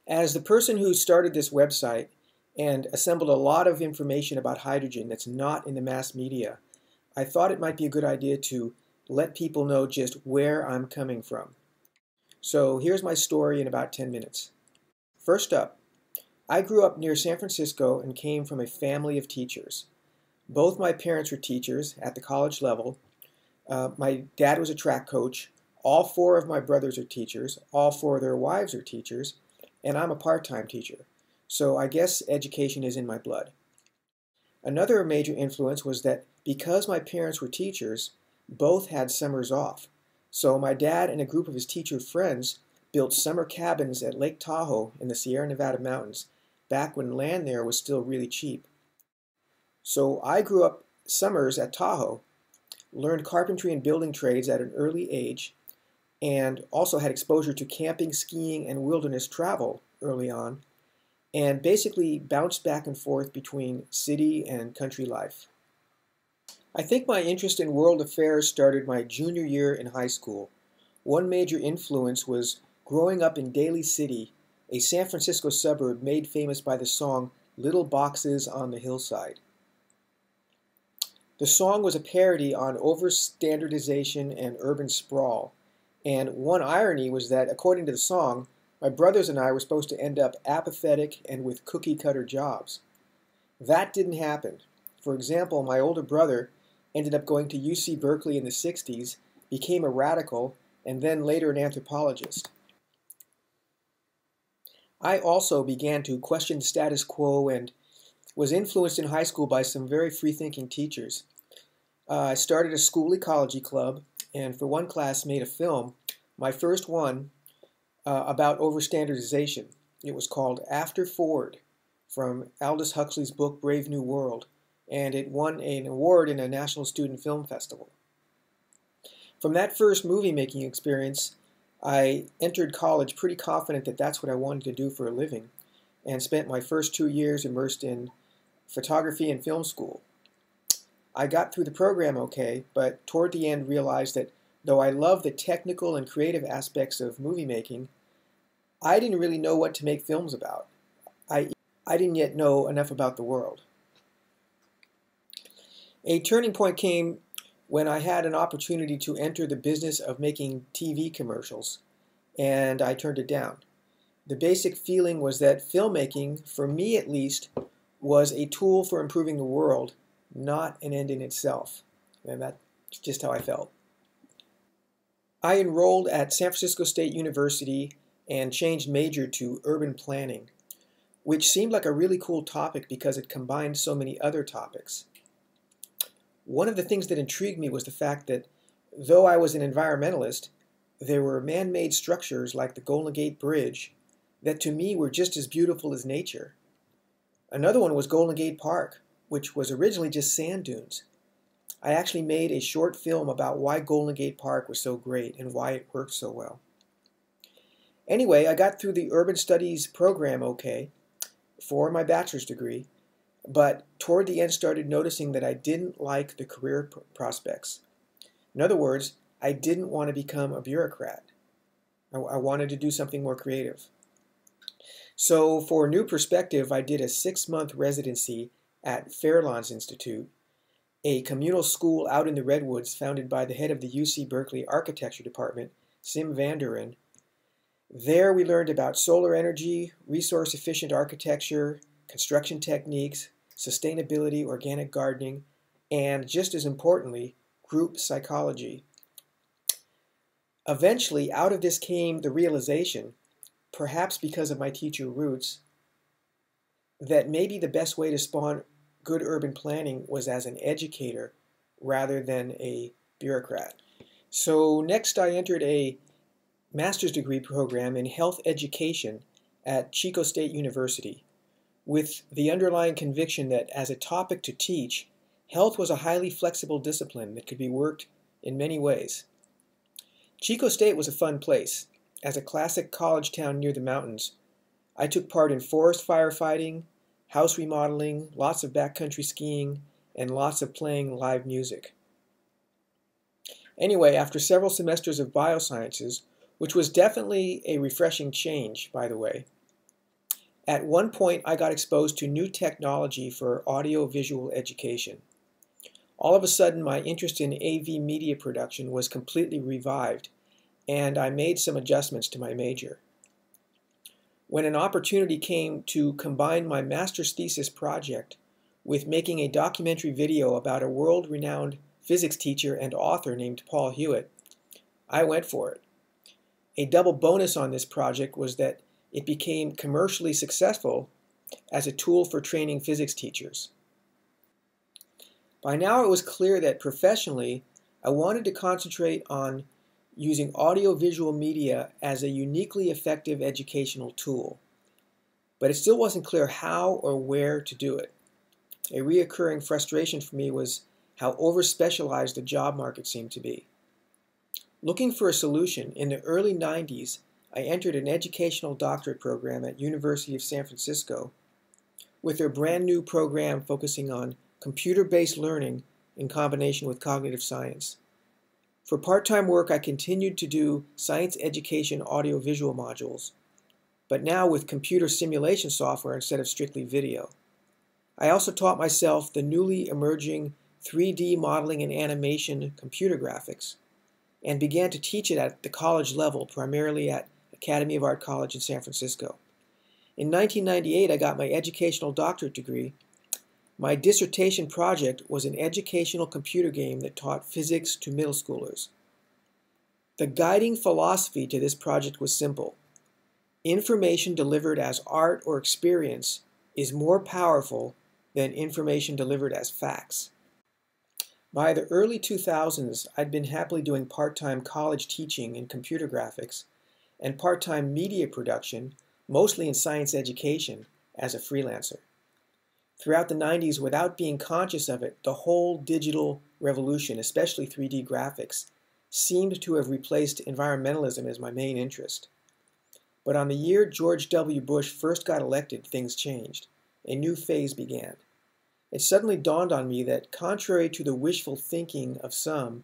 As the person who started this website and assembled a lot of information about hydrogen that's not in the mass media, I thought it might be a good idea to let people know just where I'm coming from. So here's my story in about 10 minutes. First up, I grew up near San Francisco and came from a family of teachers. Both my parents were teachers at the college level. My dad was a track coach. All four of my brothers are teachers. All four of their wives are teachers. And I'm a part-time teacher. So I guess education is in my blood. Another major influence was that because my parents were teachers, both had summers off. So my dad and a group of his teacher friends built summer cabins at Lake Tahoe in the Sierra Nevada mountains back when land there was still really cheap. So I grew up summers at Tahoe, learned carpentry and building trades at an early age, and also had exposure to camping, skiing, and wilderness travel early on, and basically bounced back and forth between city and country life. I think my interest in world affairs started my junior year in high school. One major influence was growing up in Daly City, a San Francisco suburb made famous by the song Little Boxes on the Hillside. The song was a parody on overstandardization and urban sprawl, and one irony was that, according to the song, my brothers and I were supposed to end up apathetic and with cookie-cutter jobs. That didn't happen. For example, my older brother ended up going to UC Berkeley in the 60s, became a radical, and then later an anthropologist. I also began to question the status quo and was influenced in high school by some very free-thinking teachers. I started a school ecology club, and for one class made a film, my first one, about overstandardization. It was called After Ford, from Aldous Huxley's book Brave New World, and it won an award in a National Student Film Festival. From that first movie-making experience, I entered college pretty confident that that's what I wanted to do for a living, and spent my first 2 years immersed in photography and film school. I got through the program okay, but toward the end realized that though I love the technical and creative aspects of movie making, I didn't really know what to make films about. I didn't yet know enough about the world. A turning point came when I had an opportunity to enter the business of making TV commercials, and I turned it down. The basic feeling was that filmmaking, for me at least, was a tool for improving the world, not an end in itself. And that's just how I felt. I enrolled at San Francisco State University and changed major to urban planning, which seemed like a really cool topic because it combined so many other topics. One of the things that intrigued me was the fact that, though I was an environmentalist, there were man-made structures like the Golden Gate Bridge that to me were just as beautiful as nature. Another one was Golden Gate Park, which was originally just sand dunes. I actually made a short film about why Golden Gate Park was so great and why it worked so well. Anyway, I got through the urban studies program okay for my bachelor's degree, but toward the end started noticing that I didn't like the career prospects. In other words, I didn't want to become a bureaucrat. I wanted to do something more creative. So for a new perspective, I did a 6-month residency at Fairlawns Institute, a communal school out in the Redwoods founded by the head of the UC Berkeley Architecture Department, Sim Vanderen. There we learned about solar energy, resource-efficient architecture, construction techniques, sustainability, organic gardening, and just as importantly, group psychology. Eventually, out of this came the realization, perhaps because of my teacher roots, that maybe the best way to spawn good urban planning was as an educator rather than a bureaucrat. So next I entered a master's degree program in health education at Chico State University, with the underlying conviction that as a topic to teach, health was a highly flexible discipline that could be worked in many ways. Chico State was a fun place. As a classic college town near the mountains, I took part in forest firefighting, house remodeling, lots of backcountry skiing, and lots of playing live music. Anyway, after several semesters of biosciences, which was definitely a refreshing change, by the way, At one point, I got exposed to new technology for audio-visual education. All of a sudden, my interest in AV media production was completely revived, and I made some adjustments to my major. When an opportunity came to combine my master's thesis project with making a documentary video about a world-renowned physics teacher and author named Paul Hewitt, I went for it. A double bonus on this project was that it became commercially successful as a tool for training physics teachers. By now it was clear that professionally, I wanted to concentrate on using audio-visual media as a uniquely effective educational tool. But it still wasn't clear how or where to do it. A reoccurring frustration for me was how over-specialized the job market seemed to be. Looking for a solution, in the early 90s, I entered an educational doctorate program at University of San Francisco with their brand new program focusing on computer-based learning in combination with cognitive science. For part-time work, I continued to do science education audio-visual modules, but now with computer simulation software instead of strictly video. I also taught myself the newly emerging 3D modeling and animation computer graphics, and began to teach it at the college level, primarily at Academy of Art College in San Francisco. In 1998, I got my educational doctorate degree. My dissertation project was an educational computer game that taught physics to middle schoolers. The guiding philosophy to this project was simple. Information delivered as art or experience is more powerful than information delivered as facts. By the early 2000s, I'd been happily doing part-time college teaching in computer graphics and part-time media production, mostly in science education, as a freelancer. Throughout the 90s, without being conscious of it, the whole digital revolution, especially 3D graphics, seemed to have replaced environmentalism as my main interest. But on the year George W. Bush first got elected, things changed. A new phase began. It suddenly dawned on me that, contrary to the wishful thinking of some,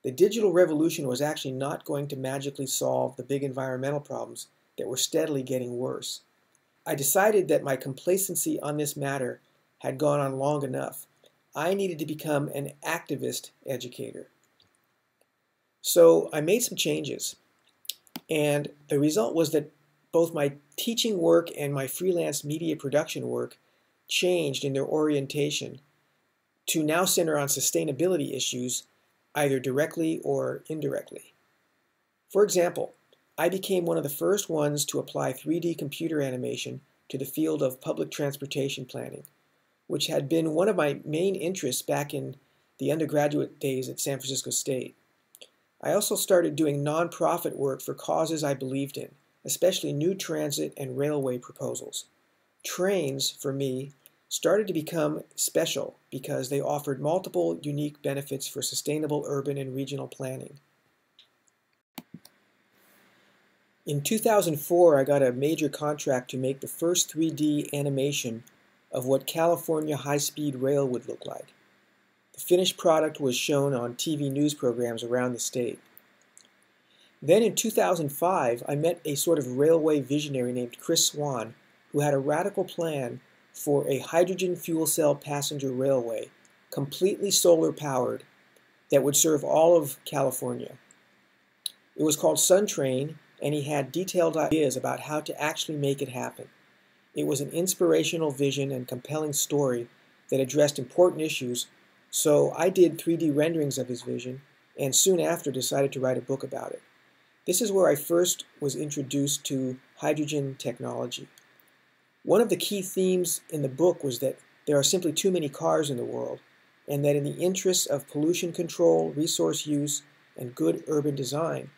the digital revolution was actually not going to magically solve the big environmental problems that were steadily getting worse. I decided that my complacency on this matter had gone on long enough. I needed to become an activist educator. So I made some changes, and the result was that both my teaching work and my freelance media production work changed in their orientation to now center on sustainability issues, either directly or indirectly. For example, I became one of the first ones to apply 3D computer animation to the field of public transportation planning, which had been one of my main interests back in the undergraduate days at San Francisco State. I also started doing nonprofit work for causes I believed in, especially new transit and railway proposals. Trains, for me, started to become special because they offered multiple unique benefits for sustainable urban and regional planning. In 2004, I got a major contract to make the first 3D animation of what California high-speed rail would look like. The finished product was shown on TV news programs around the state. Then in 2005, I met a sort of railway visionary named Chris Swan, who had a radical plan for a hydrogen fuel cell passenger railway, completely solar powered, that would serve all of California. It was called Sun Train, and he had detailed ideas about how to actually make it happen. It was an inspirational vision and compelling story that addressed important issues, so I did 3D renderings of his vision, and soon after decided to write a book about it. This is where I first was introduced to hydrogen technology. One of the key themes in the book was that there are simply too many cars in the world, and that in the interests of pollution control, resource use, and good urban design,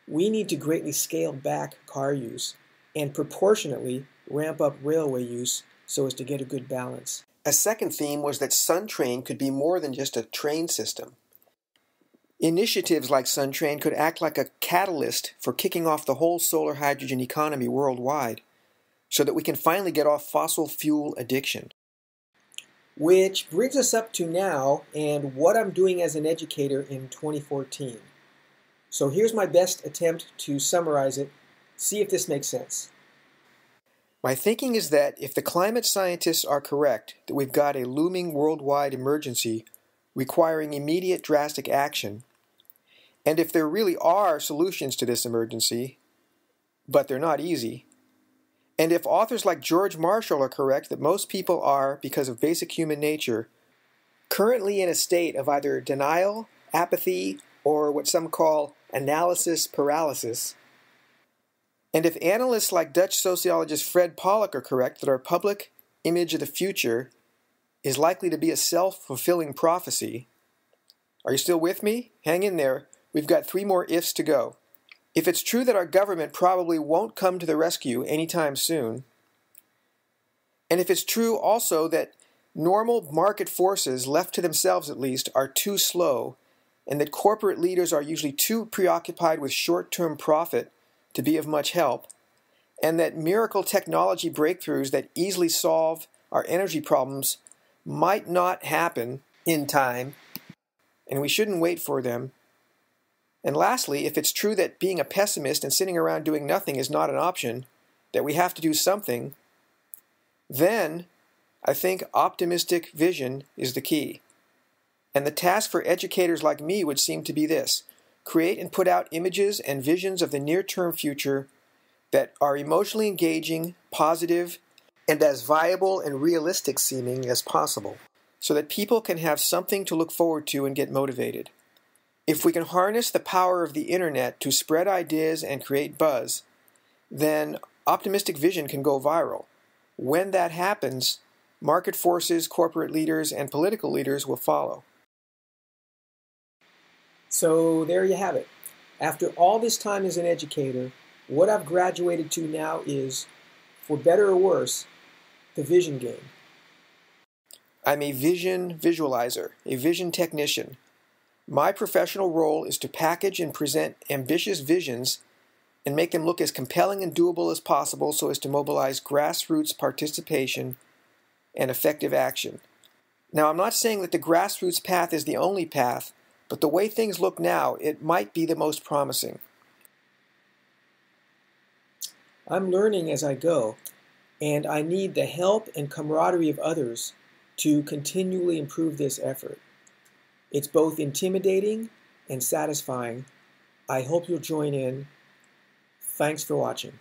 we need to greatly scale back car use and proportionately ramp up railway use so as to get a good balance. A second theme was that Sun Train could be more than just a train system. Initiatives like Sun Train could act like a catalyst for kicking off the whole solar hydrogen economy worldwide, so that we can finally get off fossil fuel addiction. Which brings us up to now and what I'm doing as an educator in 2014. So here's my best attempt to summarize it. See if this makes sense. My thinking is that if the climate scientists are correct that we've got a looming worldwide emergency requiring immediate drastic action, and if there really are solutions to this emergency, but they're not easy, and if authors like George Marshall are correct that most people are, because of basic human nature, currently in a state of either denial, apathy, or what some call analysis paralysis, and if analysts like Dutch sociologist Fred Pollock are correct that our public image of the future is likely to be a self-fulfilling prophecy, are you still with me? Hang in there. We've got 3 more ifs to go. If it's true that our government probably won't come to the rescue anytime soon, and if it's true also that normal market forces, left to themselves at least, are too slow, and that corporate leaders are usually too preoccupied with short-term profit to be of much help, and that miracle technology breakthroughs that easily solve our energy problems might not happen in time, and we shouldn't wait for them. And lastly, if it's true that being a pessimist and sitting around doing nothing is not an option, that we have to do something, then I think optimistic vision is the key. And the task for educators like me would seem to be this: create and put out images and visions of the near-term future that are emotionally engaging, positive, and as viable and realistic seeming as possible, so that people can have something to look forward to and get motivated. If we can harness the power of the internet to spread ideas and create buzz, then optimistic vision can go viral. When that happens, market forces, corporate leaders, and political leaders will follow. So there you have it. After all this time as an educator, what I've graduated to now is, for better or worse, the vision game. I'm a vision visualizer, a vision technician. My professional role is to package and present ambitious visions and make them look as compelling and doable as possible so as to mobilize grassroots participation and effective action. Now, I'm not saying that the grassroots path is the only path, but the way things look now, it might be the most promising. I'm learning as I go, and I need the help and camaraderie of others to continually improve this effort. It's both intimidating and satisfying. I hope you'll join in. Thanks for watching.